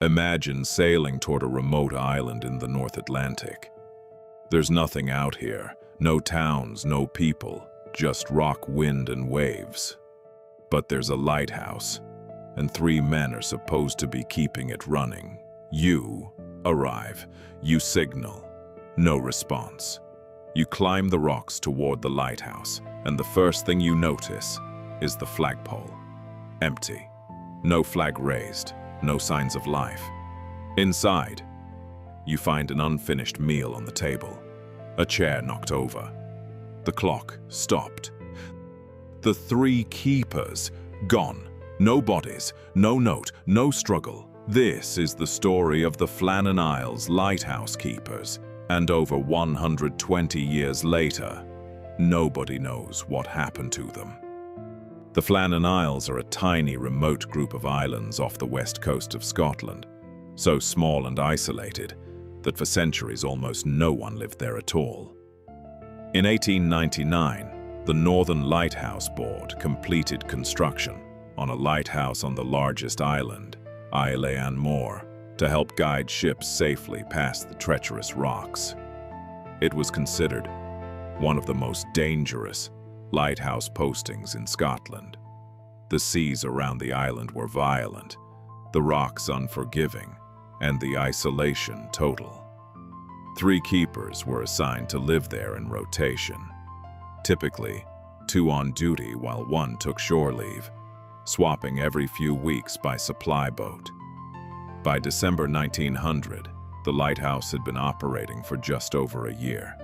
Imagine sailing toward a remote island in the North Atlantic. There's nothing out here, no towns, no people, just rock, wind, and waves. But there's a lighthouse, and 3 men are supposed to be keeping it running. You arrive, you signal, no response. You climb the rocks toward the lighthouse, and the first thing you notice is the flagpole. Empty. No flag raised, no signs of life. Inside, you find an unfinished meal on the table, a chair knocked over. The clock stopped. The 3 keepers gone. No bodies, no note, no struggle. This is the story of the Flannan Isles lighthouse keepers, and over 120 years later, nobody knows what happened to them. The Flannan Isles are a tiny, remote group of islands off the west coast of Scotland, so small and isolated that for centuries almost no one lived there at all. In 1899, the Northern Lighthouse Board completed construction on a lighthouse on the largest island, Isle Moor, to help guide ships safely past the treacherous rocks. It was considered one of the most dangerous lighthouse postings in Scotland. The seas around the island were violent, the rocks unforgiving, and the isolation total. 3 keepers were assigned to live there in rotation. Typically, 2 on duty while 1 took shore leave, swapping every few weeks by supply boat. By December 1900, the lighthouse had been operating for just over a year.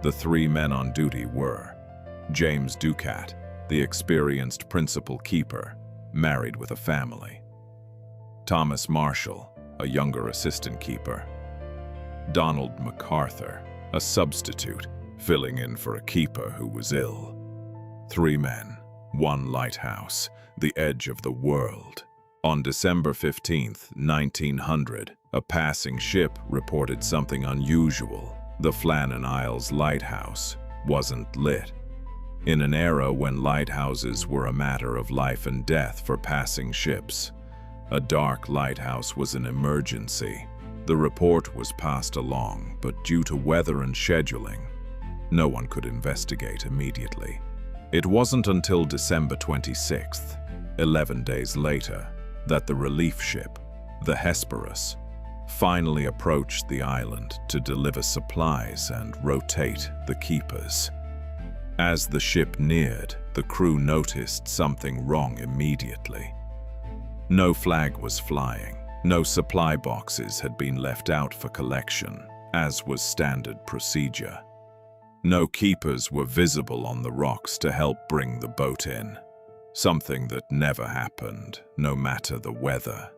The 3 men on duty were James Ducat, the experienced principal keeper, married with a family; Thomas Marshall, a younger assistant keeper; Donald MacArthur, a substitute, filling in for a keeper who was ill. 3 men, 1 lighthouse, the edge of the world. On December 15, 1900, a passing ship reported something unusual. The Flannan Isles lighthouse wasn't lit. In an era when lighthouses were a matter of life and death for passing ships, a dark lighthouse was an emergency. The report was passed along, but due to weather and scheduling, no one could investigate immediately. It wasn't until December 26th, 11 days later, that the relief ship, the Hesperus, finally approached the island to deliver supplies and rotate the keepers. As the ship neared, the crew noticed something wrong immediately. No flag was flying. No supply boxes had been left out for collection, as was standard procedure. No keepers were visible on the rocks to help bring the boat in, something that never happened, no matter the weather.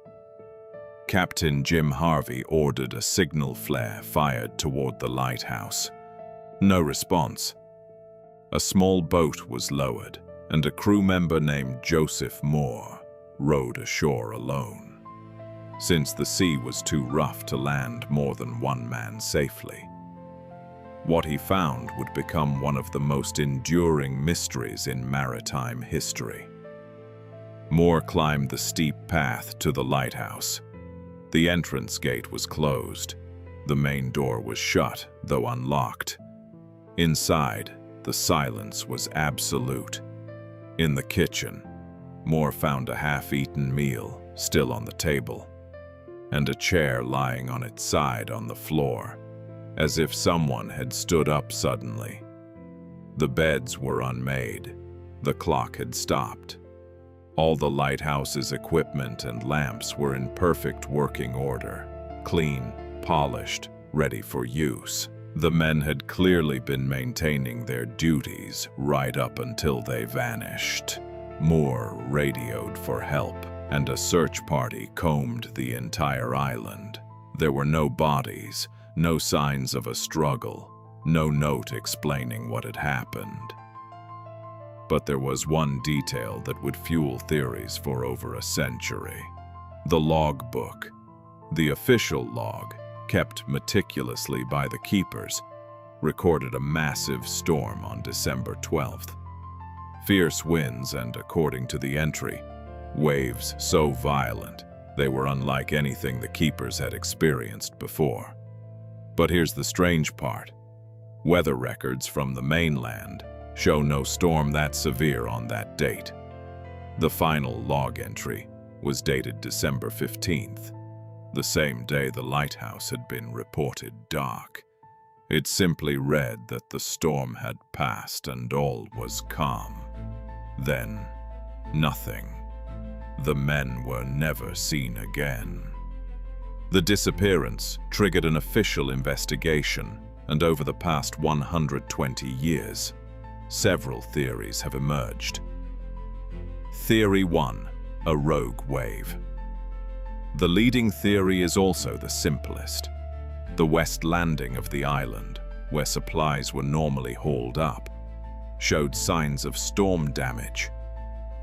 Captain Jim Harvey ordered a signal flare fired toward the lighthouse. No response. A small boat was lowered, and a crew member named Joseph Moore rowed ashore alone. Since the sea was too rough to land more than 1 man safely. What he found would become one of the most enduring mysteries in maritime history. Moore climbed the steep path to the lighthouse. The entrance gate was closed. The main door was shut, though unlocked. Inside, the silence was absolute. In the kitchen, Moore found a half-eaten meal still on the table, and a chair lying on its side on the floor, as if someone had stood up suddenly. The beds were unmade. The clock had stopped. All the lighthouse's equipment and lamps were in perfect working order, clean, polished, ready for use. The men had clearly been maintaining their duties right up until they vanished. Moore radioed for help, and a search party combed the entire island. There were no bodies, no signs of a struggle, no note explaining what had happened. But there was one detail that would fuel theories for over a century. The logbook. The official log, kept meticulously by the keepers, recorded a massive storm on December 12th. Fierce winds and, according to the entry, waves so violent They were unlike anything the keepers had experienced before. But here's the strange part. Weather records from the mainland show no storm that severe on that date. The final log entry was dated December 15th, the same day the lighthouse had been reported dark. It simply read that the storm had passed and all was calm. Then, nothing. The men were never seen again. The disappearance triggered an official investigation, and over the past 120 years, several theories have emerged. Theory 1: a rogue wave. The leading theory is also the simplest. The west landing of the island, where supplies were normally hauled up, showed signs of storm damage.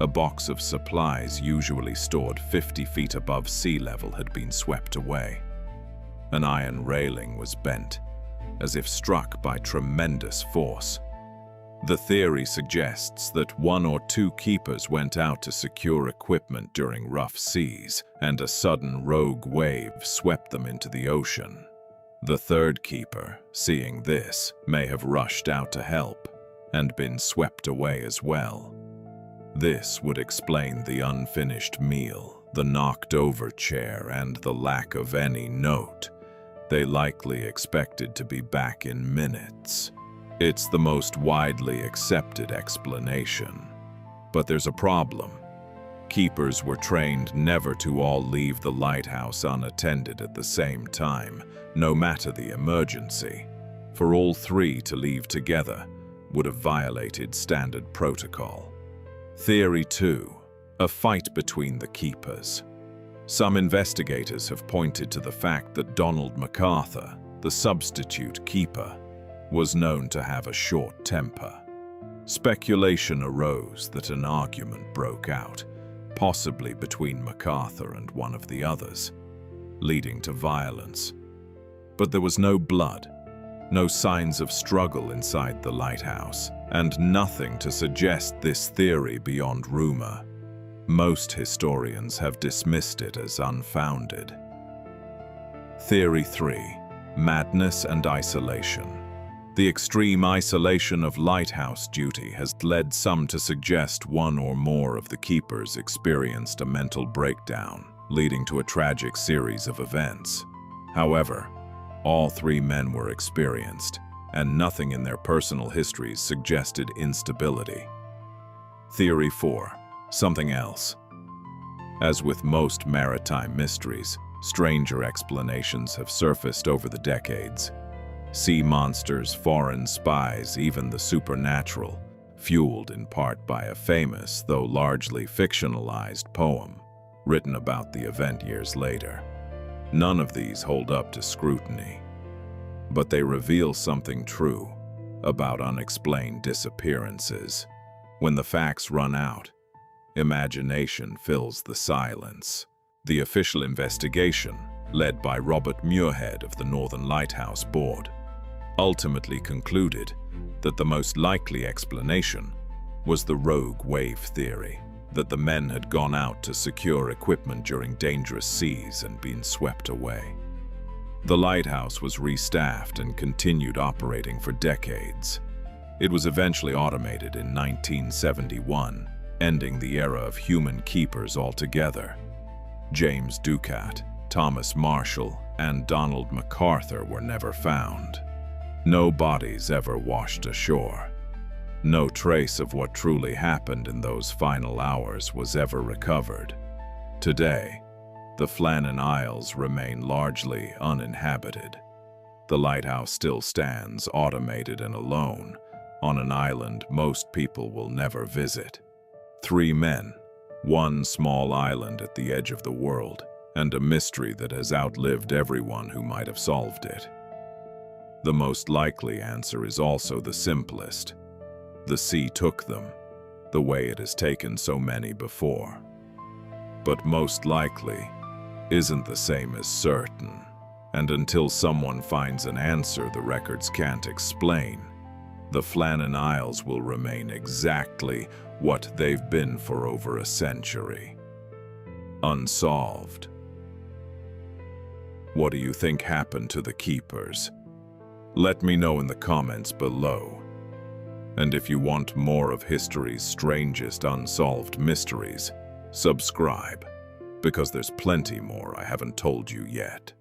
A box of supplies usually stored 50 feet above sea level had been swept away. An iron railing was bent, as if struck by tremendous force. The theory suggests that one or two keepers went out to secure equipment during rough seas, and a sudden rogue wave swept them into the ocean. The third keeper, seeing this, may have rushed out to help, and been swept away as well. This would explain the unfinished meal, the knocked-over chair, and the lack of any note. They likely expected to be back in minutes. It's the most widely accepted explanation. But there's a problem. Keepers were trained never to all leave the lighthouse unattended at the same time, no matter the emergency. For all three to leave together would have violated standard protocol. Theory 2: a fight between the keepers. Some investigators have pointed to the fact that Donald MacArthur, the substitute keeper, was known to have a short temper. Speculation arose that an argument broke out, possibly between MacArthur and one of the others, leading to violence. But there was no blood, no signs of struggle inside the lighthouse, and nothing to suggest this theory beyond rumor. Most historians have dismissed it as unfounded. Theory 3: madness and isolation. The extreme isolation of lighthouse duty has led some to suggest one or more of the keepers experienced a mental breakdown, leading to a tragic series of events. However, all three men were experienced, and nothing in their personal histories suggested instability. Theory 4: something else. As with most maritime mysteries, stranger explanations have surfaced over the decades. Sea monsters, foreign spies, even the supernatural, fueled in part by a famous, though largely fictionalized poem, written about the event years later. None of these hold up to scrutiny, but they reveal something true about unexplained disappearances. When the facts run out, imagination fills the silence. The official investigation, led by Robert Muirhead of the Northern Lighthouse Board, ultimately concluded that the most likely explanation was the rogue wave theory, that the men had gone out to secure equipment during dangerous seas and been swept away. The lighthouse was restaffed and continued operating for decades. It was eventually automated in 1971, ending the era of human keepers altogether. James Ducat, Thomas Marshall, and Donald MacArthur were never found. No bodies ever washed ashore. No trace of what truly happened in those final hours was ever recovered. Today, the Flannan Isles remain largely uninhabited. The lighthouse still stands, automated and alone, on an island most people will never visit. 3 men, one small island at the edge of the world, and a mystery that has outlived everyone who might have solved it. The most likely answer is also the simplest. The sea took them, the way it has taken so many before. But most likely isn't the same as certain, and until someone finds an answer the records can't explain, the Flannan Isles will remain exactly what they've been for over a century. Unsolved. What do you think happened to the keepers? Let me know in the comments below. And if you want more of history's strangest unsolved mysteries, subscribe, because there's plenty more I haven't told you yet.